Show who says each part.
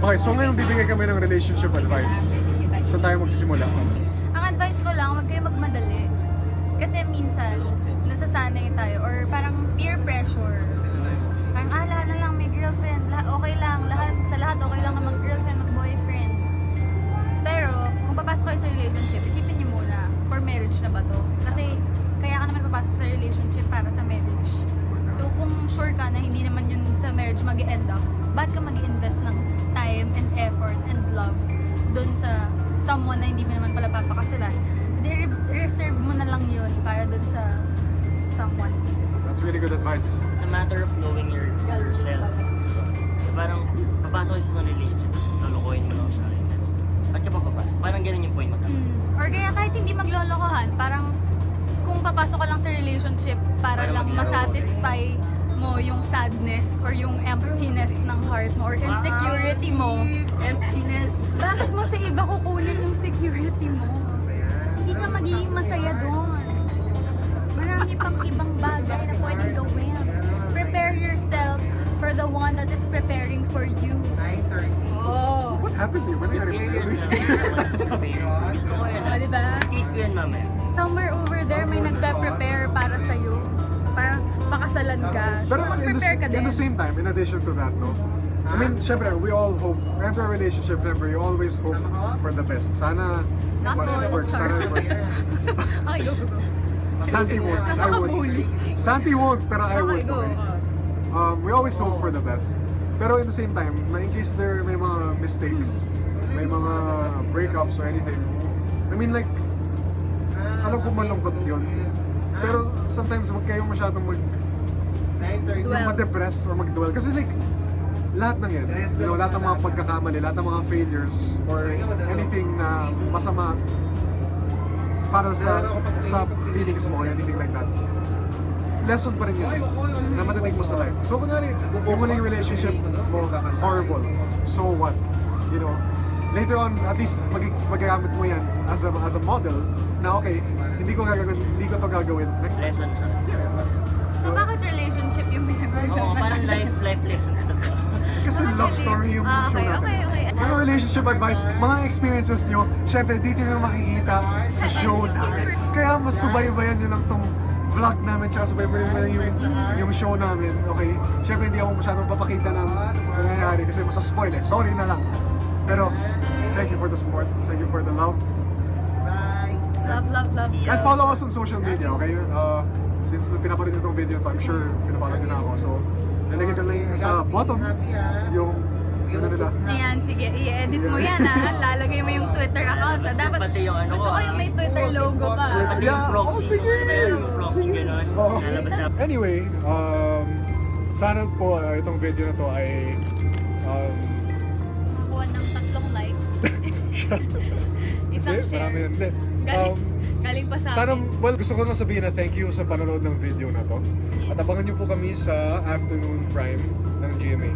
Speaker 1: Okay, so ngayon bibigay kami ng relationship advice. Saan tayo magsisimula?
Speaker 2: Ang advice ko lang, huwag kayo magmadali. Kasi minsan, nasasanay tayo or parang peer pressure. Parang, lahat na lang may girlfriend, okay lang, sa lahat okay lang na mag-girlfriend, mag-boyfriend. Pero, kung papasok kayo sa relationship, isipin niyo muna, for marriage na ba to? Kasi, kaya ka naman papasok sa relationship para sa marriage. So, kung sure ka na hindi naman yun sa marriage mag-end up, ba't ka mag-invest ng time and effort and love dun sa someone na hindi mo naman pala papakasalan? I-reserve mo na lang yun para dun sa someone.
Speaker 1: That's really good advice.
Speaker 3: It's a matter of knowing yourself. Parang papasok ka sa relationship, lulukuhin mo lang siya. Ba't ka pa papasok? Parang ganun yung point mo.
Speaker 2: Or kaya kahit hindi maglolokohan, parang kung papasok ka lang sa relationship para lang masatisfy mo yung sadness or yung emptiness ng heart mo or insecurity mo.
Speaker 3: Emptiness!
Speaker 2: Bakit mo sa iba kukunin yung security mo? Hindi ka magiging masaya doon. Marami pang ibang bagay na pwedeng gawin. Prepare yourself for the one that is preparing for you. Oh.
Speaker 1: What happened to you? When I
Speaker 3: Gusto ko yun.
Speaker 2: Diba?
Speaker 3: Take ko yun mamaya.
Speaker 2: Somewhere over there may nagpe-prepare para sa'yo. Para pakasalan ka. So,
Speaker 1: Pero
Speaker 2: prepare ka din.
Speaker 1: in the same time, in addition to that, no? I mean, syempre, we all hope, enter a relationship, remember, you always hope for the best. Sana,
Speaker 2: Not all.
Speaker 1: it works. Sana it works.
Speaker 2: Okay, go.
Speaker 1: Santi won't. I
Speaker 2: Nakakabully.
Speaker 1: would. Santi won't, pero I
Speaker 2: Okay,
Speaker 1: would.
Speaker 2: go.
Speaker 1: Okay. We always hope for the best. Pero in the same time, in case may mga mistakes, may mga breakups or anything, I mean like, alam ko malungkot yun. Pero sometimes wag kayo masyadong ma-depress or mag-dwell. Kasi like, lahat ng yan, you know, lahat ng mga pagkakamali, lahat ng mga failures, or anything na masama para sa feelings mo or anything like that. Lesson pa rin yun na matitig mo sa life. So kunyari, yung muling relationship mo, horrible. So what? You know, later on, at least magagamit mo yan as a model na okay, hindi ko to gagawin next time.
Speaker 3: Lesson siya.
Speaker 2: So, bakit relationship yung pinag-uusapan?
Speaker 3: Oo, parang life lessons na to.
Speaker 1: Kasi love story yung show natin.
Speaker 2: Okay.
Speaker 1: Mga relationship advice, mga experiences nyo, syempre dito nyo makikita sa show namin. Kaya mas subaybayan nyo lang tong vlog namin, tsaka subaybayan nyo yung show namin, okay? Syempre hindi ako masyadong papakita ng nangyayari kasi masaspoil eh. Sorry na lang. Pero, thank you for the support. Thank you for the love.
Speaker 2: Love.
Speaker 1: And follow us on social media, okay? Since pinapanood nyo itong video to, I'm sure pinafollow nyo na ako. So, nalagay ko link sa bottom yung ano nila.
Speaker 2: Ayan, sige, i-edit mo yan lalagay mo yung Twitter account Dapat,
Speaker 3: Pati yung ano
Speaker 2: gusto ko yung may Twitter logo pa.
Speaker 3: Pati yung proxy.
Speaker 1: Oh, sige!
Speaker 3: Yung proxy gano'n.
Speaker 1: Oo.
Speaker 3: Lalabas na.
Speaker 1: Anyway, sana po itong video na to ay
Speaker 2: Nakakuha ng 3 like. Isang share.
Speaker 1: marami yun. Hindi.
Speaker 2: Galing pa sa
Speaker 1: Sana,
Speaker 2: akin.
Speaker 1: well, gusto ko na sabihin na thank you sa panonood ng video na to. At abangan nyo po kami sa afternoon prime ng GMA.